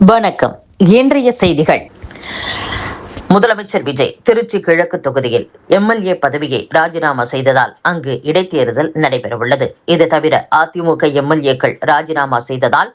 வணக்கம். இன்றைய செய்திகள். முதலமைச்சர் விஜய் திருச்சி கிழக்கு தொகுதியில் எம்எல்ஏ பதவியை ராஜினாமா செய்ததால் அங்கு இடைத்தேர்தல் நடைபெறவுள்ளது. இது தவிர அதிமுக எம்எல்ஏக்கள் ராஜினாமா செய்ததால்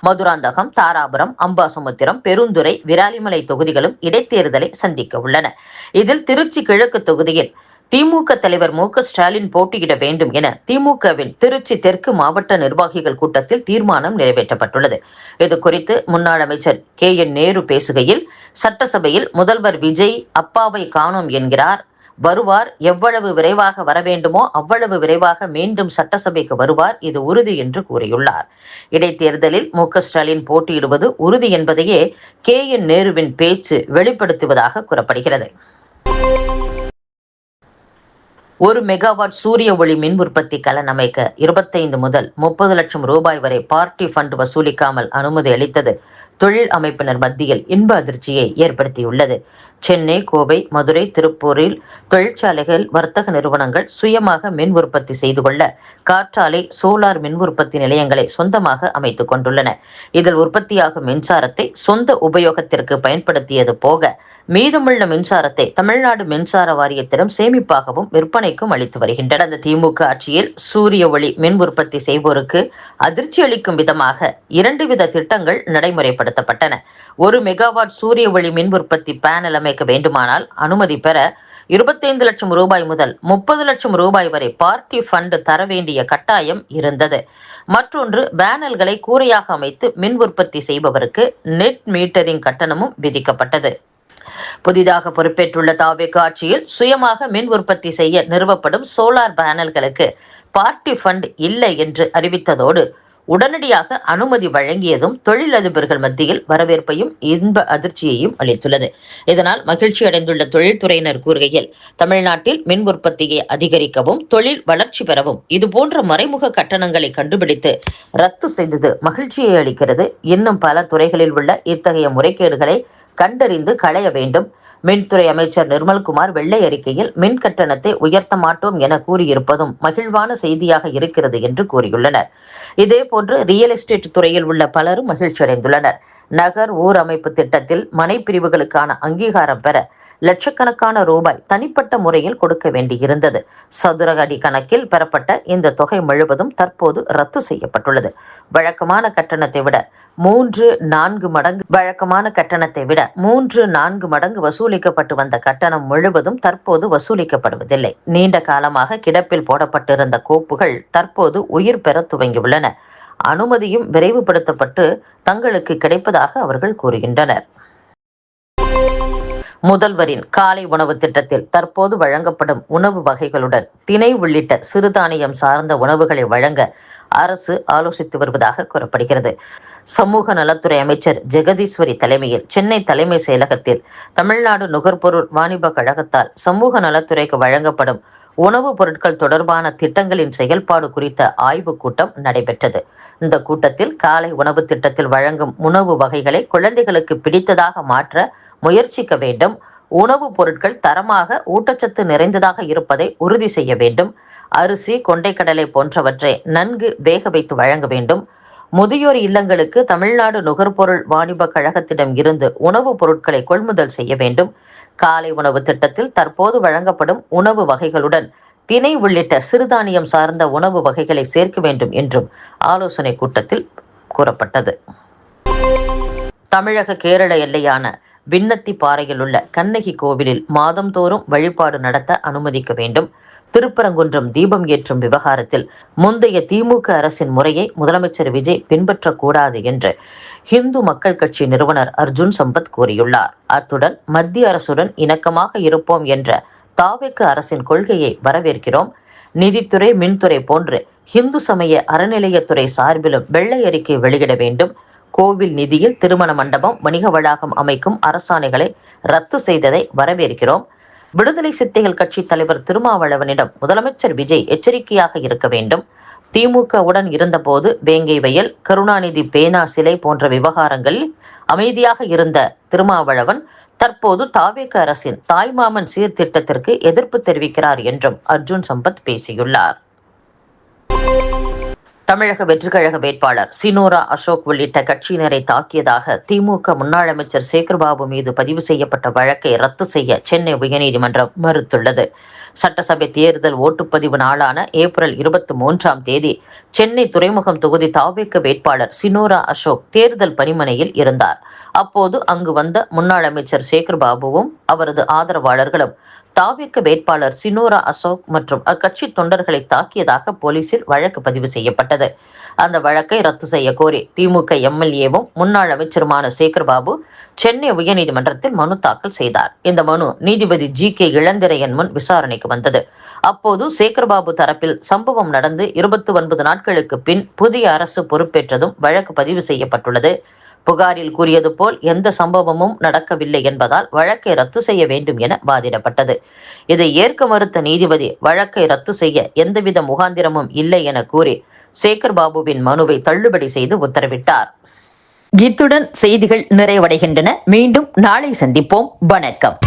மதுராந்தகம், தாராபுரம், அம்பாசமுத்திரம், பெருந்துறை, விராலிமலை தொகுதிகளும் இடைத்தேர்தலை சந்திக்க உள்ளன. இதில் திருச்சி கிழக்கு தொகுதியில் திமுக தலைவர் மு.க.ஸ்டாலின் போட்டியிட வேண்டும் என திமுகவின் திருச்சி தெற்கு மாவட்ட நிர்வாகிகள் கூட்டத்தில் தீர்மானம் நிறைவேற்றப்பட்டுள்ளது. இதுகுறித்து முன்னாள் அமைச்சர் கே.என்.நேரு பேசுகையில், சட்டசபையில் முதல்வர் விஜய் அப்பாவை காணோம் என்கிறார், வருவார், எவ்வளவு விரைவாக வர வேண்டுமோ அவ்வளவு விரைவாக மீண்டும் சட்டசபைக்கு வருவார், இது உறுதி என்று கூறியுள்ளார். இடைத்தேர்தலில் மு.க.ஸ்டாலின் போட்டியிடுவது உறுதி என்பதையே கே.என்.நேருவின் பேச்சு வெளிப்படுத்துவதாக கூறப்படுகிறது. 1 மெகாவாட் சூரிய ஒளி மின் உற்பத்தி கலன் அமைக்க 25 முதல் 30 லட்சம் ரூபாய் வரை பார்ட்டி ஃபண்ட் வசூலிக்காமல் அனுமதி அளித்தது தொழில் அமைப்பினர் மத்தியில் இன்ப அதிர்ச்சியை ஏற்படுத்தியுள்ளது. சென்னை, கோவை, மதுரை, திருப்பூரில் தொழிற்சாலைகள், வர்த்தக நிறுவனங்கள் சுயமாக மின் உற்பத்தி செய்து கொள்ள காற்றாலை, சோலார் மின் உற்பத்தி நிலையங்களை சொந்தமாக அமைத்துக் கொண்டுள்ளன. இதில் உற்பத்தியாகும் மின்சாரத்தை சொந்த உபயோகத்திற்கு பயன்படுத்தியது போக மீதமுள்ள மின்சாரத்தை தமிழ்நாடு மின்சார வாரியத்திடம் சேமிப்பாகவும் விற்பனைக்கும் அளித்து வருகின்றனர். அந்த திமுக ஆட்சியில் சூரிய ஒளி மின் உற்பத்தி செய்வோருக்கு அதிர்ச்சி அளிக்கும் விதமாக 2 வித திட்டங்கள் நடைமுறைப்படுத்தப்பட்டன. 1 மெகாவாட் சூரிய ஒளி மின் உற்பத்தி பேனல் அமைக்க வேண்டுமானால் அனுமதி பெற 25 லட்சம் ரூபாய் முதல் 30 லட்சம் ரூபாய் வரை பார்ட்டி ஃபண்ட் தர வேண்டிய கட்டாயம் இருந்தது. மற்றொன்று, பேனல்களை கூரையாக அமைத்து மின் உற்பத்தி செய்பவருக்கு நெட் மீட்டரிங் கட்டணமும் விதிக்கப்பட்டது. புதிதாக பொறுப்பேற்றுள்ள தாவேகா ஆட்சியில் சுயமாக மின் உற்பத்தி செய்ய நிறுவப்படும் சோலார் பேனல்களுக்கு பார்ட்டி ஃபண்ட் இல்லை என்று அறிவித்ததோடு உடனடியாக அனுமதி வழங்கியதும் தொழிலதிபர்கள் மத்தியில் வரவேற்பையும் இன்ப அதிர்ச்சியையும் அளித்துள்ளது. இதனால் மகிழ்ச்சி அடைந்துள்ள தொழில்துறையினர் கூறுகையில், தமிழ்நாட்டில் மின் உற்பத்தியை அதிகரிக்கவும் தொழில் வளர்ச்சி பெறவும் இதுபோன்ற மறைமுக கட்டணங்களை கண்டுபிடித்து ரத்து செய்தது மகிழ்ச்சியை அளிக்கிறது. இன்னும் பல துறைகளில் உள்ள இத்தகைய முறைகேடுகளை கண்டறிந்து களைய வேண்டும். மின்துறை அமைச்சர் நிர்மல்குமார் வெள்ளை அறிக்கையில் மின் கட்டணத்தை உயர்த்த மாட்டோம் என கூறியிருப்பதும் மகிழ்வான செய்தியாக இருக்கிறது என்று கூறியுள்ளனர். இதேபோன்று ரியல் எஸ்டேட் துறையில் உள்ள பலரும் மகிழ்ச்சி அடைந்துள்ளனர். நகர் ஊர் அமைப்பு திட்டத்தில் மனை பிரிவுகளுக்கான அங்கீகாரம் பெற லட்சக்கணக்கான ரூபாய் தனிப்பட்ட முறையில் கொடுக்க வேண்டியிருந்தது. சதுர அடி கணக்கில் பெறப்பட்ட இந்த தொகை முழுவதும் தற்போது ரத்து செய்யப்பட்டுள்ளது. வழக்கமான கட்டணத்தை விட 3-4 மடங்கு வசூலிக்கப்பட்டு வந்த கட்டணம் முழுவதும் தற்போது வசூலிக்கப்படுவதில்லை. நீண்ட காலமாக கிடப்பில் போடப்பட்டிருந்த கோப்புகள் தற்போது உயிர் பெற துவங்கியுள்ளன. அனுமதியும் விரைவுபடுத்தப்பட்டு தங்களுக்கு கிடைப்பதாக அவர்கள் கூறுகின்றனர். முதல்வரின் காலை உணவு திட்டத்தில் தற்போது வழங்கப்படும் உணவு வகைகளுடன் திணை உள்ளிட்ட சிறுதானியம் சார்ந்த உணவுகளை வழங்க அரசு ஆலோசித்து வருவதாக கூறப்படுகிறது. சமூக நலத்துறை அமைச்சர் ஜெகதீஸ்வரி தலைமையில் சென்னை தலைமை செயலகத்தில் தமிழ்நாடு நுகர்பொருள் வாணிப கழகத்தால் சமூக நலத்துறைக்கு வழங்கப்படும் உணவுப் பொருட்கள் தொடர்பான திட்டங்களின் செயல்பாடு குறித்த ஆய்வுக் கூட்டம் நடைபெற்றது. இந்த கூட்டத்தில் காலை உணவு திட்டத்தில் வழங்கும் உணவு வகைகளை குழந்தைகளுக்கு பிடித்ததாக மாற்ற முயற்சிக்க வேண்டும். உணவுப் பொருட்கள் தரமாக ஊட்டச்சத்து நிறைந்ததாக இருப்பதை உறுதி செய்ய வேண்டும். அரிசி, கொண்டைக்கடலை போன்றவற்றை நன்கு வேக வைத்து வழங்க வேண்டும். முதியோர் இல்லங்களுக்கு தமிழ்நாடு நுகர்பொருள் வாணிப கழகத்திடம் இருந்து உணவுப் பொருட்களை கொள்முதல் செய்ய வேண்டும். காலை உணவு திட்டத்தில் தற்போது வழங்கப்படும் உணவு வகைகளுடன் திணை உள்ளிட்ட சிறுதானியம் சார்ந்த உணவு வகைகளை சேர்க்க வேண்டும் என்றும் ஆலோசனை கூட்டத்தில் கூறப்பட்டது. தமிழக கேரள எல்லையான விண்ணத்திப்பாறையில் உள்ள கண்ணகி கோவிலில் மாதந்தோறும் வழிபாடு நடத்த அனுமதிக்க வேண்டும். திருப்பரங்குன்றம் தீபம் ஏற்றும் விவகாரத்தில் முந்தைய திமுக அரசின் முறையை முதலமைச்சர் விஜய் பின்பற்றக்கூடாது என்று இந்து மக்கள் கட்சி நிறுவனர் அர்ஜுன் சம்பத் கூறியுள்ளார். அத்துடன் மத்திய அரசுடன் இணக்கமாக இருப்போம் என்ற தாவேக அரசின் கொள்கையை வரவேற்கிறோம். நிதித்துறை, மின்துறை போன்று இந்து சமய அறநிலையத்துறை சார்பிலும் வெள்ளை அறிக்கை வெளியிட வேண்டும். கோவில் நிதியில் திருமண மண்டபம், வணிக வளாகம் அமைக்கும் அரசாணைகளை ரத்து செய்ததை வரவேற்கிறோம். விடுதலை சிறுத்தைகள் கட்சி தலைவர் திருமாவளவனிடம் முதலமைச்சர் விஜய் எச்சரிக்கையாக இருக்க வேண்டும். திமுகவுடன் இருந்தபோது வேங்கை வயல், கருணாநிதி பேனா சிலை போன்ற விவகாரங்களில் அமைதியாக இருந்த திருமாவளவன் தற்போது தாவேக அரசின் தாய்மாமன் சீர்திட்டத்திற்கு எதிர்ப்பு தெரிவிக்கிறார் என்றும் அர்ஜுன் சம்பத் பேசியுள்ளார். தமிழக வெற்றிக்கழக வேட்பாளர் சினோரா அசோக் உள்ளிட்ட கட்சியினரை தாக்கியதாக திமுக முன்னாள் அமைச்சர் சேகர்பாபு மீது பதிவு செய்யப்பட்ட வழக்கை ரத்து செய்ய சென்னை உயர்நீதிமன்றம் மறுத்துள்ளது. சட்டசபை தேர்தல் ஓட்டுப்பதிவு நாளான ஏப்ரல் 23 சென்னை துறைமுகம் தொகுதி தாவேக வேட்பாளர் சினோரா அசோக் தேர்தல் பணிமனையில் இருந்தார். அப்போது அங்கு வந்த முன்னாள் அமைச்சர் சேகர்பாபுவும் அவரது ஆதரவாளர்களும் தாவேக வேட்பாளர் சினோரா அசோக் மற்றும் அக்கட்சி தொண்டர்களை தாக்கியதாக போலீசில் வழக்கு பதிவு செய்யப்பட்டது. அந்த வழக்கை ரத்து செய்ய கோரி திமுக எம்எல்ஏவும் முன்னாள் அமைச்சருமான சேகர்பாபு சென்னை உயர்நீதிமன்றத்தில் மனு தாக்கல் செய்தார். இந்த மனு நீதிபதி ஜி.கே. இளந்திரையன் முன் விசாரணைக்கு வந்தது. அப்போது சேகர்பாபு தரப்பில் சம்பவம் நடந்து 29 நாட்களுக்கு பின் புதிய அரசு பொறுப்பேற்றதும் வழக்கு பதிவு செய்யப்பட்டுள்ளது. புகாரில் கூறியது போல் எந்த சம்பவமும் நடக்கவில்லை என்பதால் வழக்கை ரத்து செய்ய வேண்டும் என வாதிடப்பட்டது. இதை ஏற்க மறுத்த நீதிபதி வழக்கை ரத்து செய்ய எந்தவித முகாந்திரமும் இல்லை என கூறி சேகர்பாபுவின் மனுவை தள்ளுபடி செய்து உத்தரவிட்டார். இத்துடன் செய்திகள் நிறைவடைகின்றன. மீண்டும் நாளை சந்திப்போம். வணக்கம்.